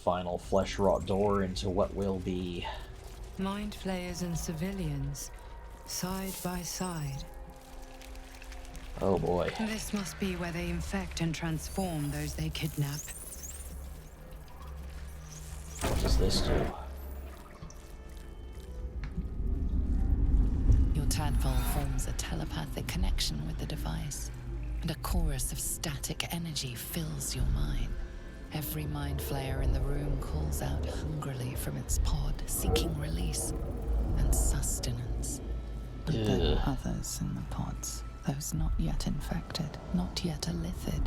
final flesh-wrought door into what will be... Mind flayers and civilians, side by side. Oh boy. This must be where they infect and transform those they kidnap. What does this do? Your tadpole forms a telepathic connection with the device, and a chorus of static energy fills your mind. Every mind flayer in the room calls out hungrily from its pod, seeking release and sustenance. But there are others in the pods, those not yet infected, not yet elithid,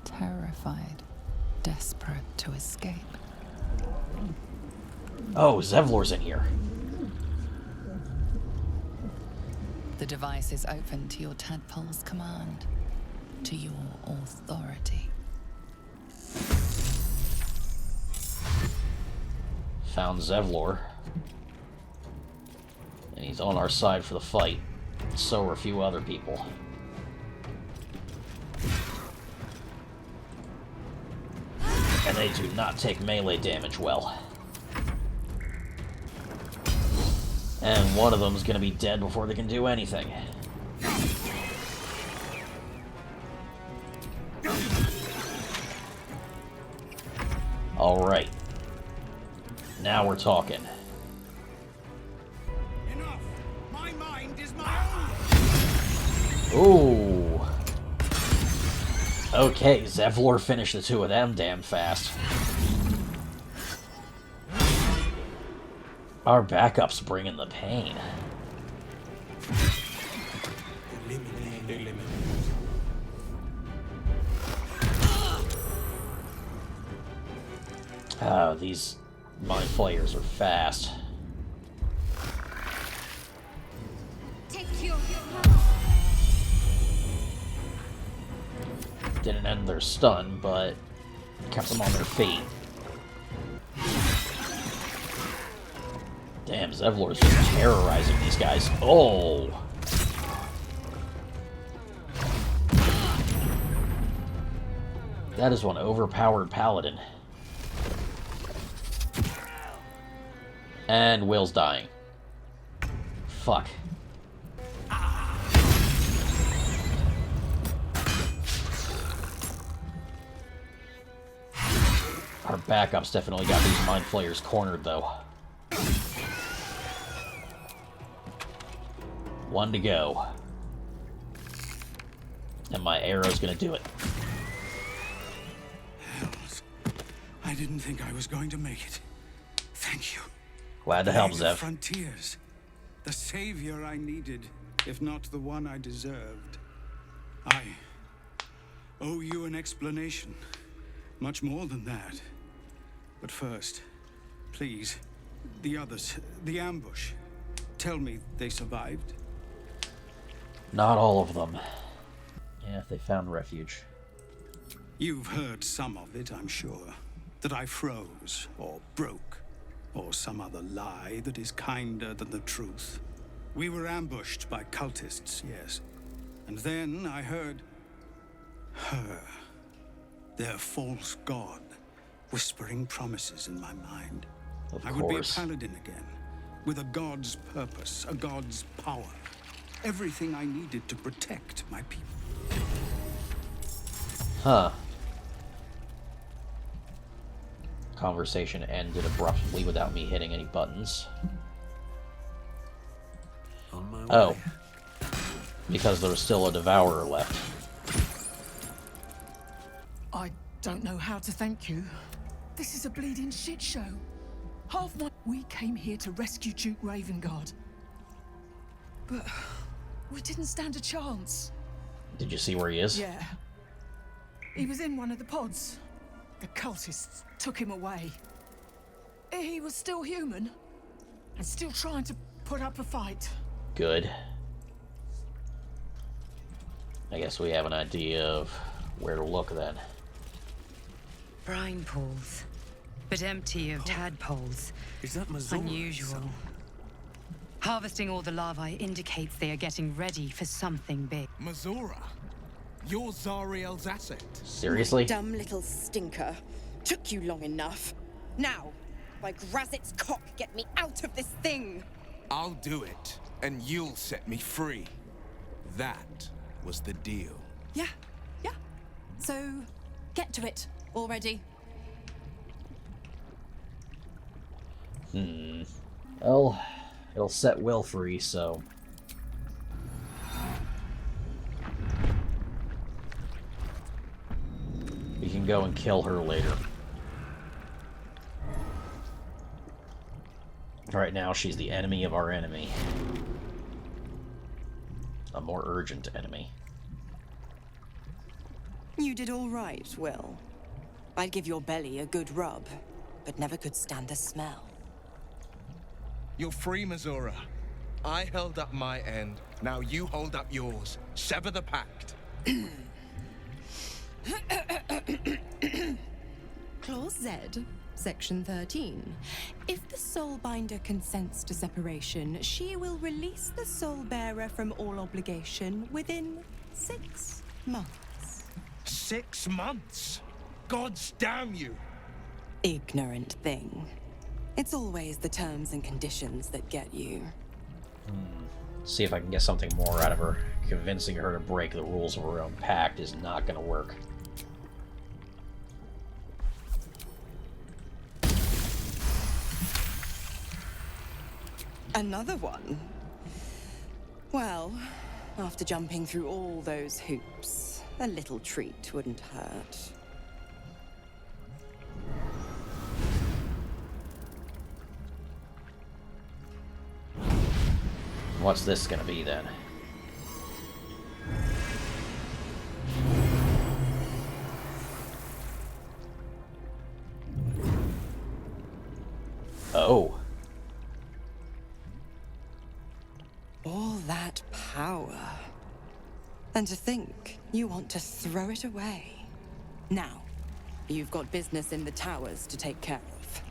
terrified, desperate to escape. Oh, Zevlor's in here. The device is open to your tadpole's command, to your authority. Found Zevlor. And he's on our side for the fight. So are a few other people. And they do not take melee damage well. And one of them is going to be dead before they can do anything. Alright. Now we're talking. Enough! My mind is my own! Ooh. Okay, Zevlor finished the two of them damn fast. Our backup's bringing the pain. Oh, these mind flayers are fast. Didn't end their stun, but kept them on their feet. Damn, Zevlor's just terrorizing these guys. Oh! That is one overpowered paladin. And Will's dying. Fuck. Our backup's definitely got these mind flayers cornered, though. One to go. And my arrow's gonna do it. Hells. I didn't think I was going to make it. Thank you. Glad to help, Lady Zev. of Frontiers. The savior I needed, if not the one I deserved. I owe you an explanation. Much more than that. But first, please, the others, the ambush. Tell me they survived? Not all of them. Yeah, they found refuge. You've heard some of it, I'm sure. That I froze, or broke, or some other lie that is kinder than the truth. We were ambushed by cultists, yes. And then I heard her, their false god, whispering promises in my mind. Of I course. would be a paladin again, with a god's purpose, a god's power. Everything I needed to protect my people. Huh. Conversation ended abruptly without me hitting any buttons. On my way. Oh. Because there was still a devourer left. I don't know how to thank you. This is a bleeding shit show. We came here to rescue Duke Ravengard. But we didn't stand a chance. Did you see where he is? Yeah. He was in one of the pods. The cultists took him away. He was still human, and still trying to put up a fight. Good. I guess we have an idea of where to look then. Brine pools, but empty of tadpoles. Is that Mazora? Unusual. Harvesting all the larvae indicates they are getting ready for something big. Mazora? You're Zariel's asset. Seriously? Dumb little stinker. Took you long enough. Now! By Grazit's cock, get me out of this thing! I'll do it, and you'll set me free. That was the deal. Yeah. So, get to it already. Well, it'll set Will free, so... we can go and kill her later. Right now, she's the enemy of our enemy. A more urgent enemy. You did all right, Will. I'd give your belly a good rub, but never could stand the smell. You're free, Mizora. I held up my end. Now you hold up yours. Sever the pact. Clause Z, Section 13. If the Soulbinder consents to separation, she will release the Soulbearer from all obligation within 6 months. 6 months? Gods damn you! Ignorant thing. It's always the terms and conditions that get you. See if I can get something more out of her. Convincing her to break the rules of her own pact is not gonna work. Another one? Well, after jumping through all those hoops, a little treat wouldn't hurt. What's this gonna be then? Oh. All that power. And to think you want to throw it away. Now, you've got business in the towers to take care of.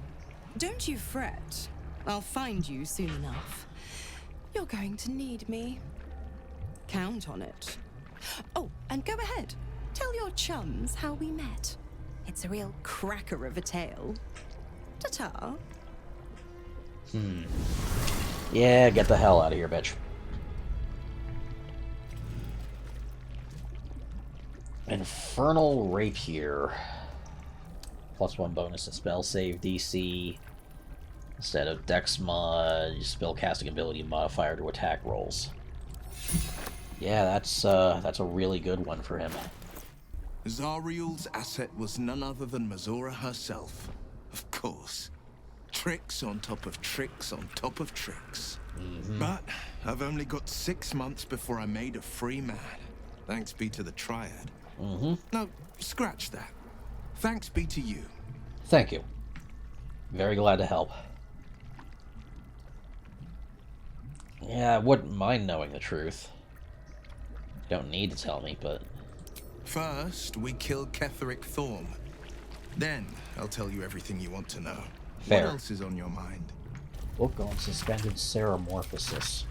Don't you fret. I'll find you soon enough. You're going to need me. Count on it. Oh, and go ahead. Tell your chums how we met. It's a real cracker of a tale. Ta-ta. Yeah, get the hell out of here, bitch. Infernal Rapier. +1 bonus to spell save DC. Instead of Dex mod, spell casting ability modifier to attack rolls. Yeah, that's a really good one for him. Zariel's asset was none other than Mizora herself. Of course. Tricks on top of tricks on top of tricks. But I've only got 6 months before I made a free man. Thanks be to the Triad. No, scratch that. Thanks be to you. Thank you. Very glad to help. Yeah, I wouldn't mind knowing the truth. You don't need to tell me, but... First, we kill Ketheric Thorm. Then, I'll tell you everything you want to know. Fair. What else is on your mind? Book on suspended Ceramorphosis.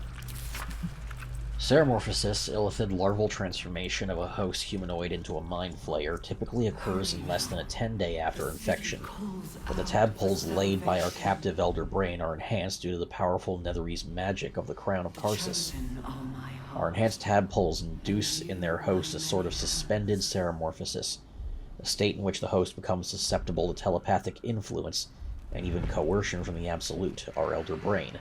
Ceramorphosis, illithid larval transformation of a host humanoid into a mind flayer, typically occurs in less than a 10-day after infection, but the tadpoles laid by our captive elder brain are enhanced due to the powerful Netherese magic of the Crown of Karsus. Our enhanced tadpoles induce in their host a sort of suspended Ceramorphosis, a state in which the host becomes susceptible to telepathic influence and even coercion from the Absolute, our elder brain.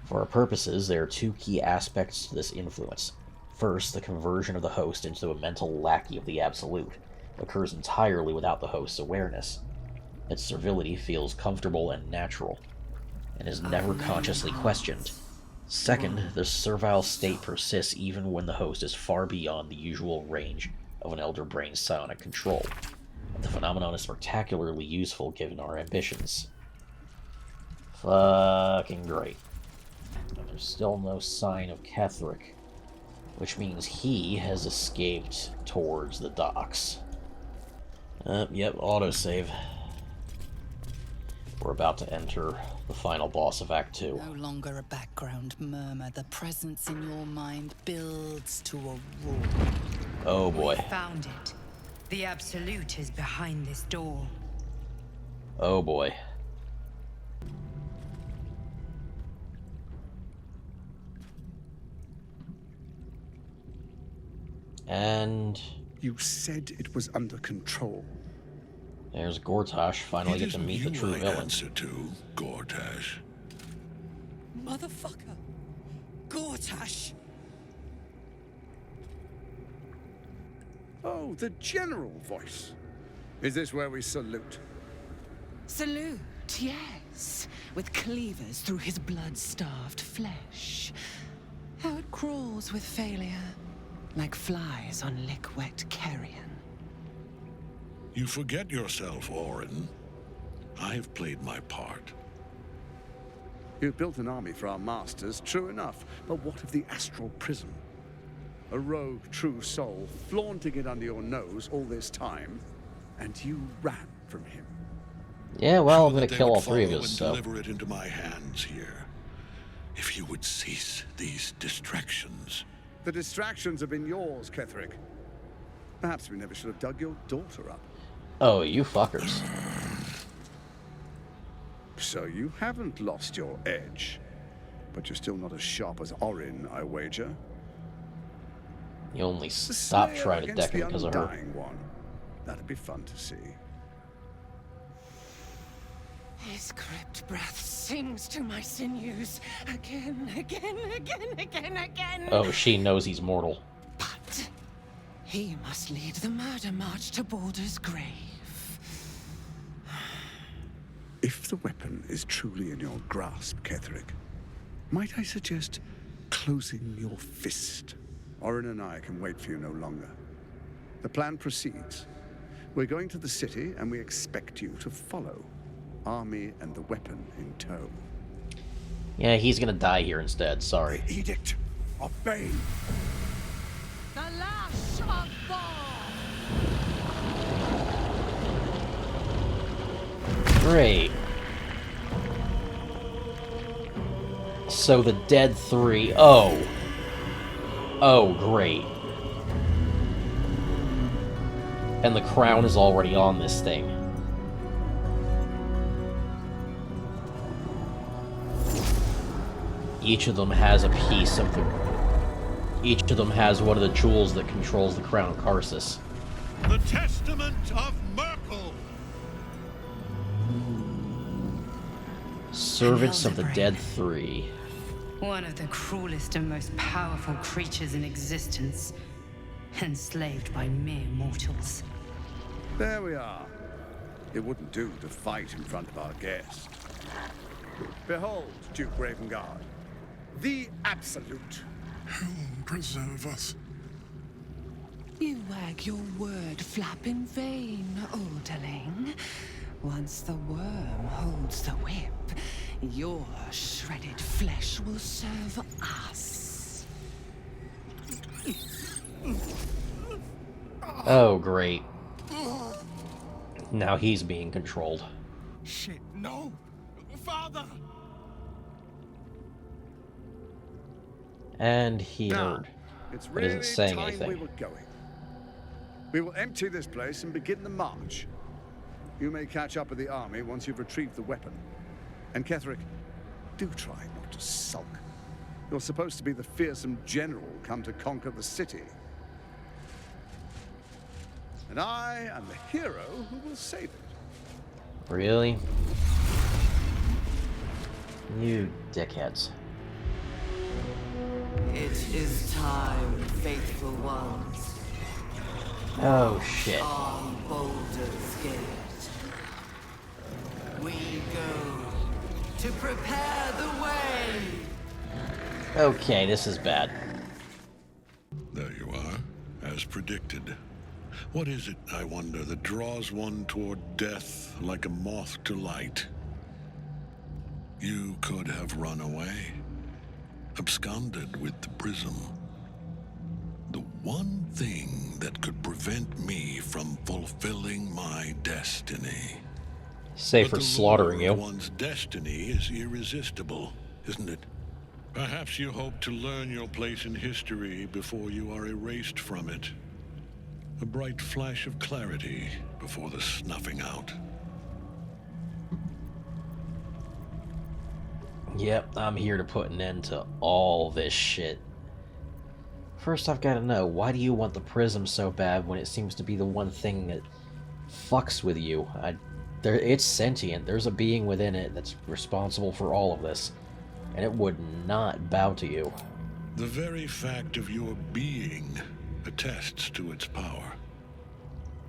For our purposes, there are 2 key aspects to this influence. First, the conversion of the host into a mental lackey of the Absolute occurs entirely without the host's awareness. Its servility feels comfortable and natural, and is never consciously questioned. Second, the servile state persists even when the host is far beyond the usual range of an elder brain's psionic control. The phenomenon is spectacularly useful given our ambitions. Fucking great. There's still no sign of Ketheric, which means he has escaped towards the docks. Yep, autosave. We're about to enter the final boss of Act 2. No longer a background murmur. The presence in your mind builds to a roar. Oh boy. Found it. The Absolute is behind this door. Oh boy. And You said it was under control. there's Gortash. Finally get to meet the true villain. Answer to Gortash. Motherfucker! Gortash! Oh, the general voice. Is this where we salute? Salute, yes, with cleavers through his blood-starved flesh. How it crawls with failure, like flies on lick-wet carrion. You forget yourself, Orin. I have played my part. You've built an army for our masters, true enough. But what of the astral prism? A rogue true soul flaunting it under your nose all this time, and you ran from him. Yeah, well, I'm Sure gonna that they kill would all three of follow us, and so... deliver it into my hands here. If you would cease these distractions. The distractions have been yours, Ketherick. Perhaps we never should have dug your daughter up. Oh, you fuckers. So you haven't lost your edge. But you're still not as sharp as Orin, I wager. You only The stopped Slayer trying to against deck him the because of her. Undying One. That'd be fun to see. His crypt breath sings to my sinews again, again, again, again, again. Oh, she knows he's mortal. But he must lead the murder march to Baldur's grave. If the weapon is truly in your grasp, Ketherick, might I suggest closing your fist? Orin and I can wait for you no longer. The plan proceeds. We're going to the city, and we expect you to follow. Army and the weapon in tow. Yeah, he's gonna die here instead, sorry. Edict, obey! The lash of Thor! Great. So the dead three... Oh. Oh, great. And the crown is already on this thing. Each of them has a piece of the... Each of them has one of the jewels that controls the crown of Karsus. The Testament of Myrkul! Servants of the Dead Three. One of the cruelest and most powerful creatures in existence, enslaved by mere mortals. There we are. It wouldn't do to fight in front of our guest. Behold, Duke Ravengard. The Absolute. Heaven preserve us. You wag your word flap in vain, Alderling. Once the worm holds the whip, your shredded flesh will serve us. Oh, great. Now he's being controlled. Shit, no! Father! And he Now, heard. it's But really isn't saying time anything. we were going. We will empty this place and begin the march. You may catch up with the army once you've retrieved the weapon. And Ketherick, do try not to sulk. You're supposed to be the fearsome general come to conquer the city. And I am the hero who will save it. Really? You dickheads. It is time, faithful ones. Oh, shit. On Baldur's Gate. We go to prepare the way. Okay, this is bad. There you are, as predicted. What is it, I wonder, that draws one toward death like a moth to light? You could have run away, absconded with the prism. The one thing that could prevent me from fulfilling my destiny. Say But for the slaughtering lure of you. one's destiny is irresistible, isn't it? Perhaps you hope to learn your place in history before you are erased from it. A bright flash of clarity before the snuffing out. Yep, I'm here to put an end to all this shit. First, I've got to know, why do you want the prism so bad when it seems to be the one thing that fucks with you? It's sentient. There's a being within it that's responsible for all of this, and it would not bow to you. The very fact of your being attests to its power.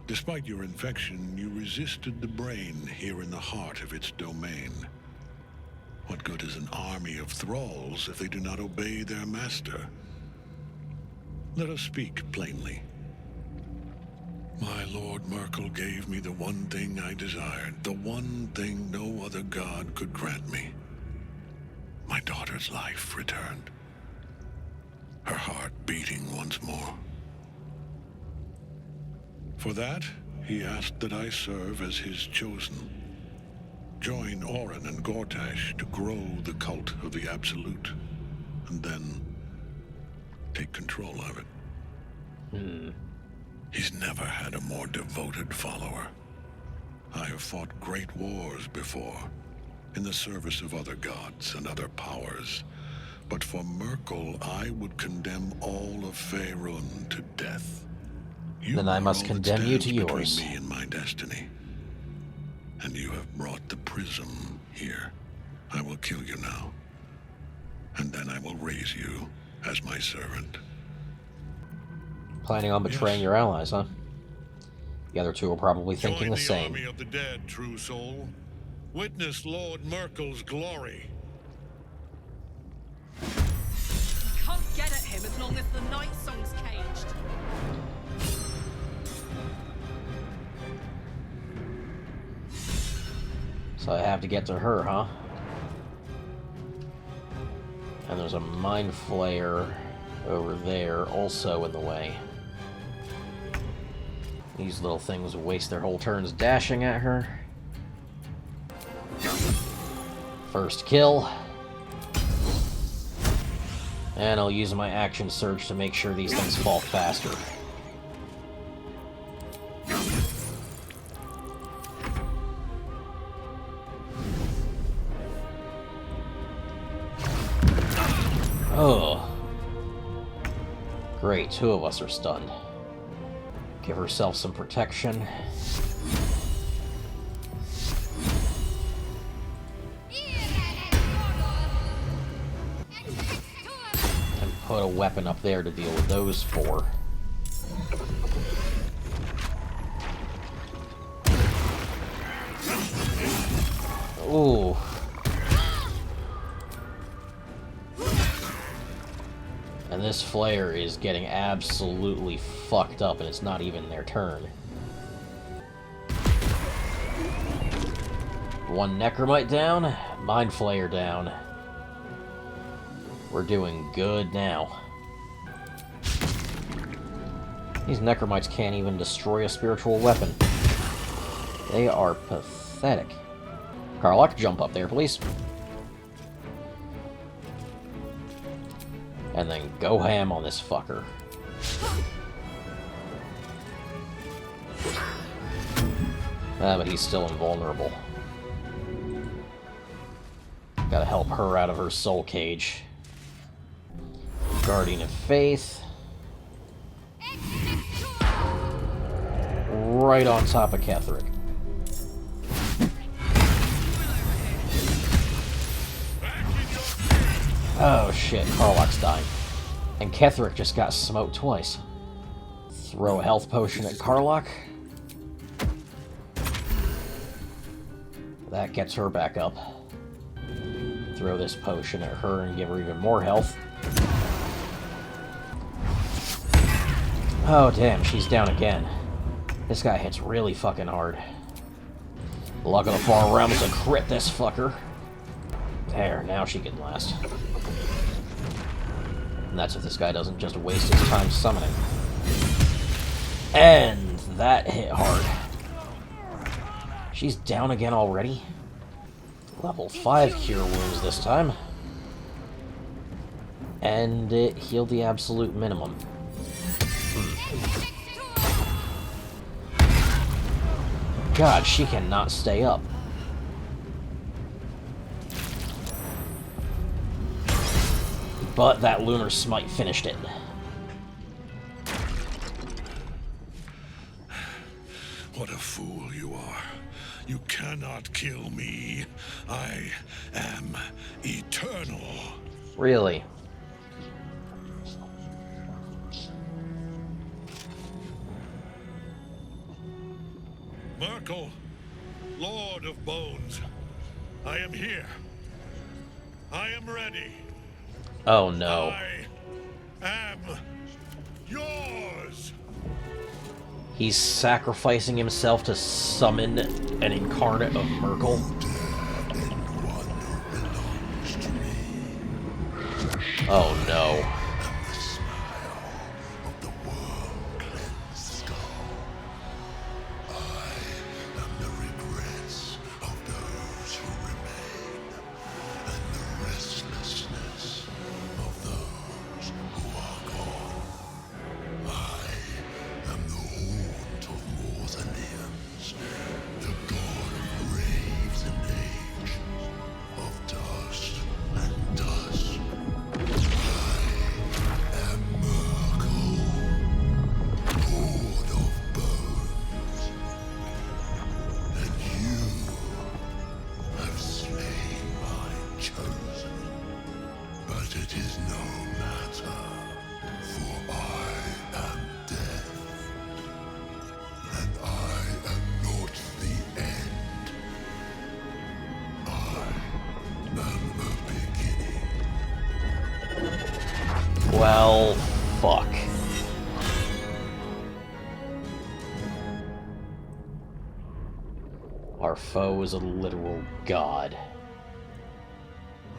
Despite your infection, you resisted the brain here in the heart of its domain. What good is an army of thralls if they do not obey their master? Let us speak plainly. My Lord Myrkul gave me the one thing I desired, the one thing no other god could grant me. My daughter's life returned. Her heart beating once more. For that, he asked that I serve as his chosen. Join Orin and Gortash to grow the cult of the Absolute, and then take control of it. He's never had a more devoted follower. I have fought great wars before, in the service of other gods and other powers. But for Myrkul, I would condemn all of Faerun to death. Then I must condemn you to yours. Between me and my destiny. And you have brought the prism here. I will kill you now. And then I will raise you as my servant. Planning on betraying your allies, huh? The other two are probably thinking the same. Join the army of the dead, true soul. Witness Lord Myrkul's glory. Can't get at him as long as the night song's caged. So I have to get to her, huh? And there's a mind flayer over there also in the way. These little things waste their whole turns dashing at her. First kill. And I'll use my action surge to make sure these things fall faster. Oh. Great, two of us are stunned. Give herself some protection. And put a weapon up there to deal with those four. Ooh. And this flare is getting absolutely fucked up, and it's not even their turn. One Necromite down, Mind Flayer down. We're doing good now. These Necromites can't even destroy a spiritual weapon. They are pathetic. Karlach, jump up there, please. And then go ham on this fucker. Ah, but he's still invulnerable. Gotta help her out of her soul cage. Guardian of Faith. Right on top of Ketherick. Oh shit, Karlach's dying. And Ketherick just got smoked twice. Throw a health potion at Karlach. That gets her back up. Throw this potion at her and give her even more health. Oh damn, she's down again. This guy hits really fucking hard. Luck of the Far Realms to crit this fucker. There, now she can last. And that's if this guy doesn't just waste his time summoning. And that hit hard. She's down again already. Level 5 Cure Wounds this time. And it healed the absolute minimum. God, she cannot stay up. But that Lunar Smite finished it. What a fool you are. You cannot kill me. I am eternal. Really? Myrkul, Lord of Bones, I am here. I am ready. Oh no. I am yours. He's sacrificing himself to summon an incarnate of Myrkul. Oh no. Well, fuck. Our foe is a literal god.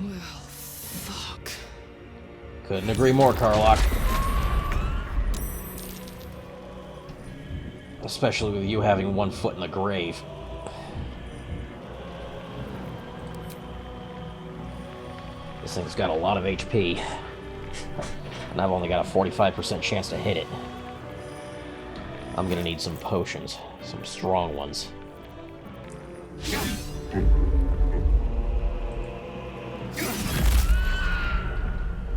Well, fuck. Couldn't agree more, Karlach. Especially with you having one foot in the grave. This thing's got a lot of HP. And I've only got a 45% chance to hit it. I'm gonna need some potions. Some strong ones.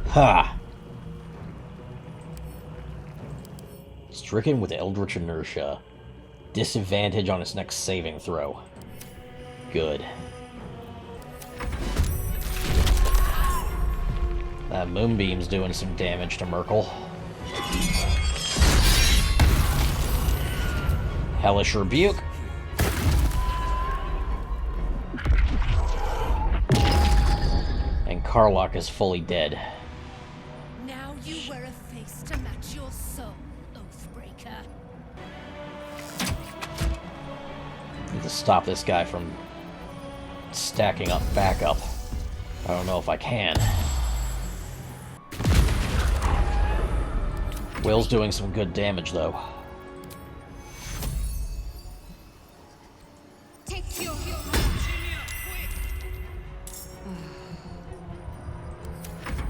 Ha! Stricken with Eldritch Inertia. Disadvantage on its next saving throw. Good. That Moonbeam's doing some damage to Myrkul. Hellish Rebuke. And Karlach is fully dead. Now you wear a face to match your soul, Oathbreaker. Need to stop this guy from stacking up backup. I don't know if I can. Will's doing some good damage, though.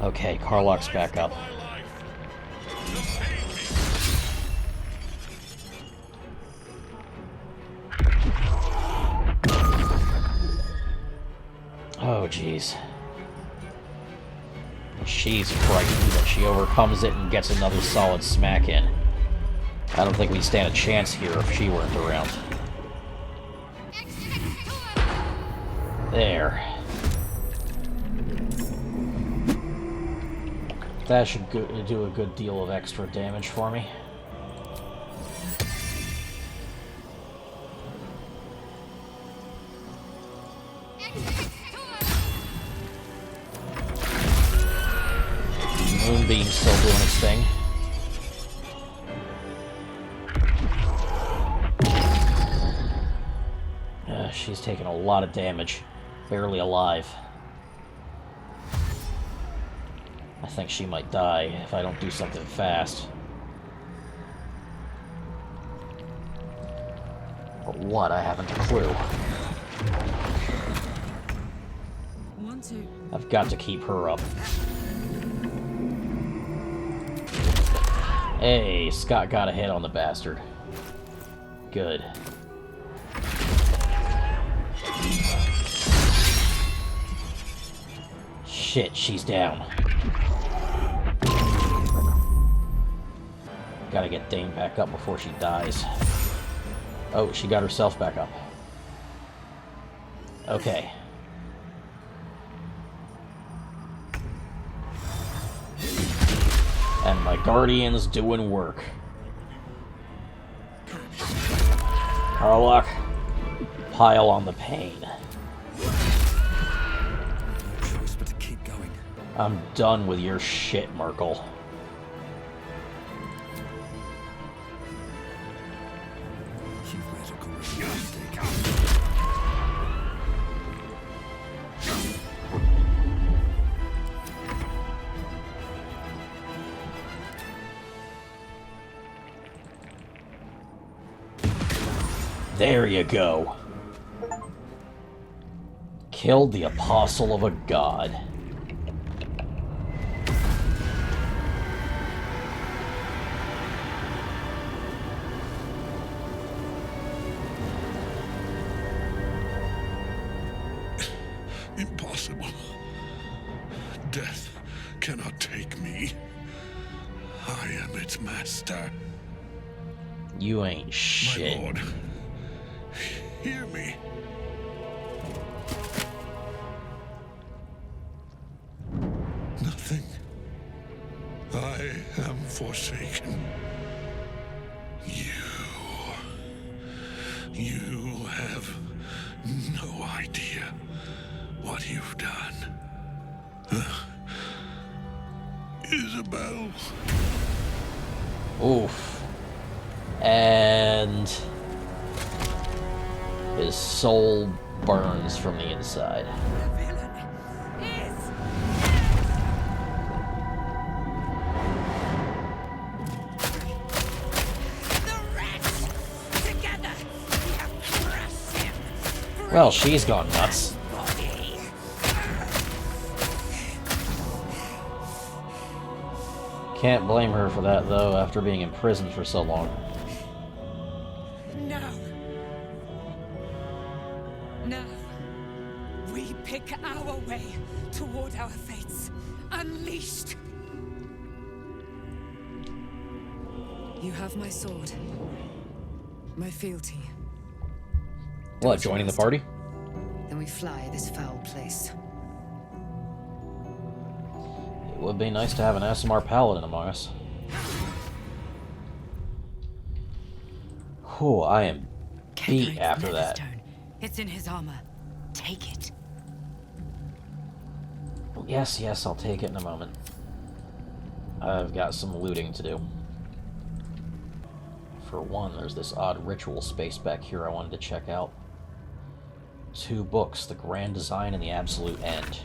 Okay, Karlach's back up. Oh, jeez. She's frightened, but she overcomes it and gets another solid smack in. I don't think we'd stand a chance here if she weren't around. There. That should do a good deal of extra damage for me. Moonbeam's still doing its thing. She's taking a lot of damage. Barely alive. I think she might die if I don't do something fast. But what? I haven't a clue. I've got to keep her up. Hey, Scott got a hit on the bastard. Good. Shit, she's down. Gotta get Dane back up before she dies. Oh, she got herself back up. Okay. And my guardian's doing work. Harlock, pile on the pain. Choice but to keep going. I'm done with your shit, Myrkul. You've made a great mistake. There you go. Killed the apostle of a god. Impossible. Death cannot take me. I am its master. You ain't shit. My lord, hear me. Nothing. I am forsaken. You have no idea what you've done. Isabel. Oof. And his soul burns from the inside. Well, she's gone nuts. Can't blame her for that, though, after being in prison for so long. Now. Now. We pick our way toward our fates. Unleashed. You have my sword. My fealty. What, joining the party? Then we fly this foul place. It would be nice to have an SMR paladin among us. Whew, I am beat after that. It's in his armor. Take it. Yes, I'll take it in a moment. I've got some looting to do. For one, there's this odd ritual space back here I wanted to check out. 2 books, The Grand Design and The Absolute End.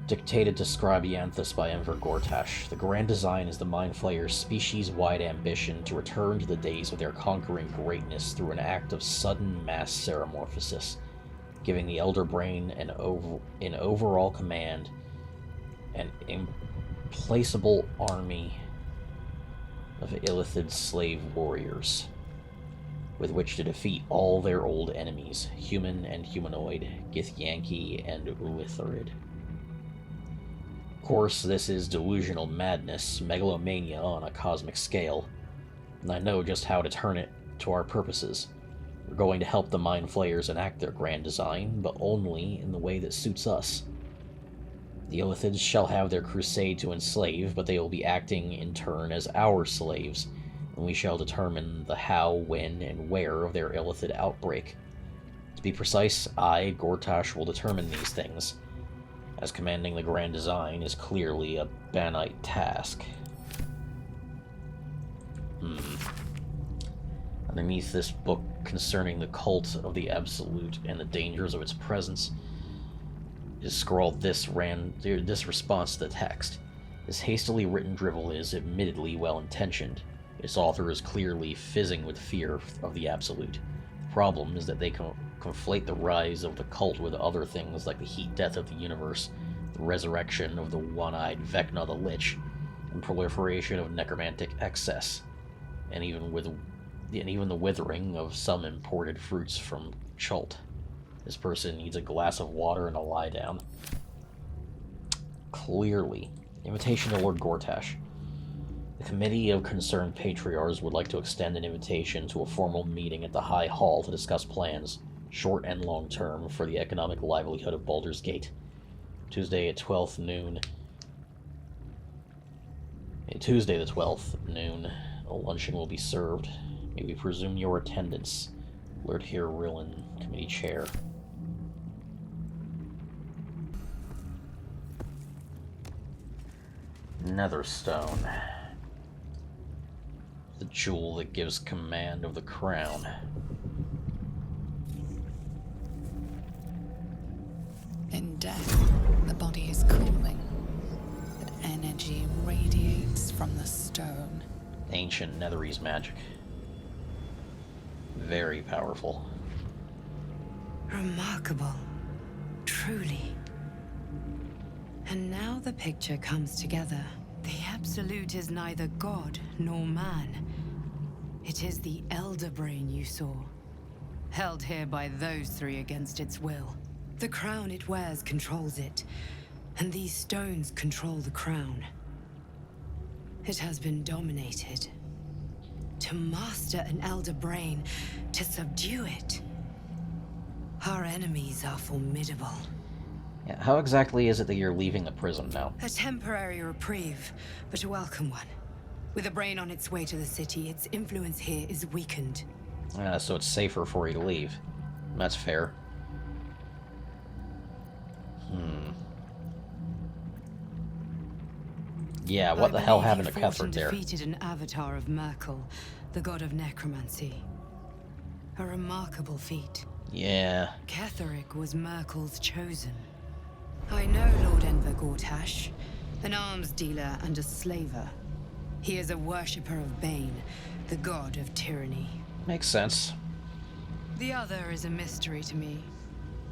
Dictated to Scribianthus by Enver Gortash. The Grand Design is the Mind Flayer's species-wide ambition to return to the days of their conquering greatness through an act of sudden mass seromorphosis, giving the Elder Brain an overall command, an implacable army of Illithid slave warriors, with which to defeat all their old enemies, human and humanoid, Githyanki and Ulitharid. Of course, this is delusional madness, megalomania on a cosmic scale, and I know just how to turn it to our purposes. We're going to help the Mind Flayers enact their grand design, but only in the way that suits us. The Illithids shall have their crusade to enslave, but they will be acting in turn as our slaves, and we shall determine the how, when, and where of their Illithid outbreak. To be precise, I, Gortash, will determine these things, as commanding the Grand Design is clearly a Banite task. Underneath this book concerning the cult of the Absolute and the dangers of its presence is scrawled this response to the text. This hastily written drivel is admittedly well-intentioned. Its author is clearly fizzing with fear of the Absolute. The problem is that they conflate the rise of the cult with other things like the heat death of the universe, the resurrection of the one-eyed Vecna the Lich, and proliferation of necromantic excess, and even the withering of some imported fruits from Chult. This person needs a glass of water and a lie down. Clearly. Invitation to Lord Gortash. The Committee of Concerned Patriarchs would like to extend an invitation to a formal meeting at the High Hall to discuss plans, short and long term, for the economic livelihood of Baldur's Gate. Tuesday at 12th noon. Tuesday the 12th, noon. A luncheon will be served. May we presume your attendance. Lord Here Rillen, Committee Chair. Netherstone. The jewel that gives command of the crown. In death, the body is cooling, but energy radiates from the stone. Ancient Netherese magic. Very powerful. Remarkable. Truly. And now the picture comes together. The Absolute is neither god nor man. It is the Elder Brain you saw, held here by those three against its will. The crown it wears controls it, and these stones control the crown. It has been dominated. To master an Elder Brain, to subdue it. Our enemies are formidable. Yeah, how exactly is it that you're leaving the prison now? A temporary reprieve, but a welcome one. With a brain on its way to the city, its influence here is weakened. So it's safer for you to leave. That's fair. Yeah, what the hell happened to Cuthbert there? Defeated an avatar of Myrkul, the god of necromancy. A remarkable feat. Yeah. Ketheric was Myrkul's chosen. I know Lord Enver Gortash, an arms dealer and a slaver. He is a worshipper of Bane, the god of tyranny. Makes sense. The other is a mystery to me,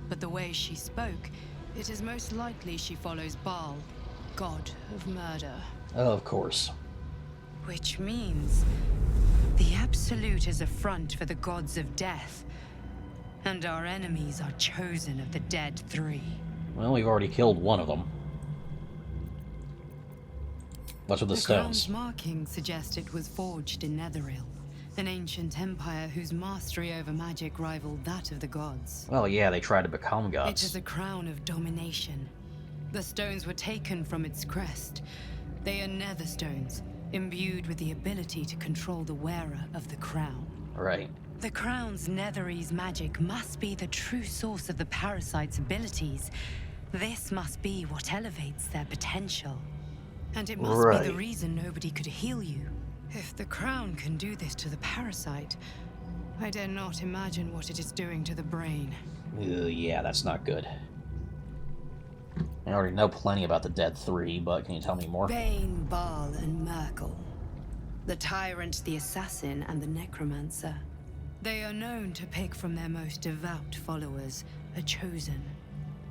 but the way she spoke, it is most likely she follows Baal, god of murder. Oh, of course. Which means the Absolute is a front for the gods of death, and our enemies are chosen of the dead three. Well, we've already killed one of them. What's with the stones? The crown's markings suggest it was forged in Netheril, an ancient empire whose mastery over magic rivaled that of the gods. Well, yeah, they tried to become It gods. is a crown of domination. The stones were taken from its crest. They are nether stones, imbued with the ability to control the wearer of the crown. Right. The crown's Netherese magic must be the true source of the parasite's abilities. This must be what elevates their potential. And it must be the reason nobody could heal you. If the crown can do this to the parasite, I dare not imagine what it is doing to the brain. Yeah, that's not good. I already know plenty about the Dead Three, but can you tell me more? Bane, Baal, and Myrkul. The tyrant, the assassin, and the necromancer. They are known to pick from their most devout followers a chosen,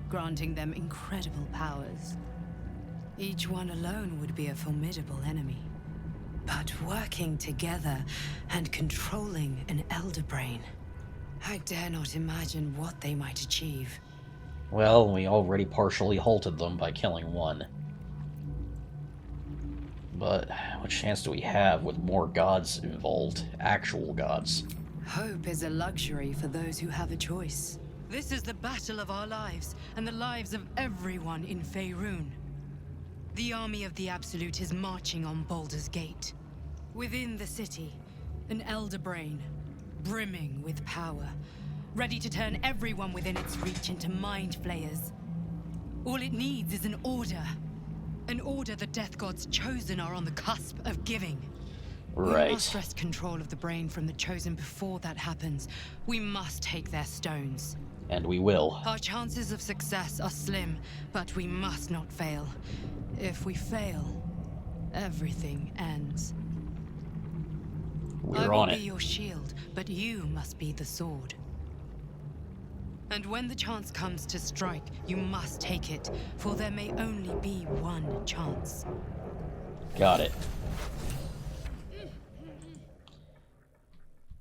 granting them incredible powers. Each one alone would be a formidable enemy. But working together and controlling an Elder Brain, I dare not imagine what they might achieve. Well, we already partially halted them by killing one. But what chance do we have with more gods involved? Actual gods. Hope is a luxury for those who have a choice. This is the battle of our lives, and the lives of everyone in Faerun. The army of the Absolute is marching on Baldur's Gate. Within the city, an Elder Brain, brimming with power, ready to turn everyone within its reach into mind flayers. All it needs is an order. An order the Death Gods chosen are on the cusp of giving. Right. We must wrest control of the brain from the chosen before that happens. We must take their stones. And we will. Our chances of success are slim, but we must not fail. If we fail, everything ends. We're on it. I will be your shield, but you must be the sword. And when the chance comes to strike, you must take it, for there may only be one chance. Got it.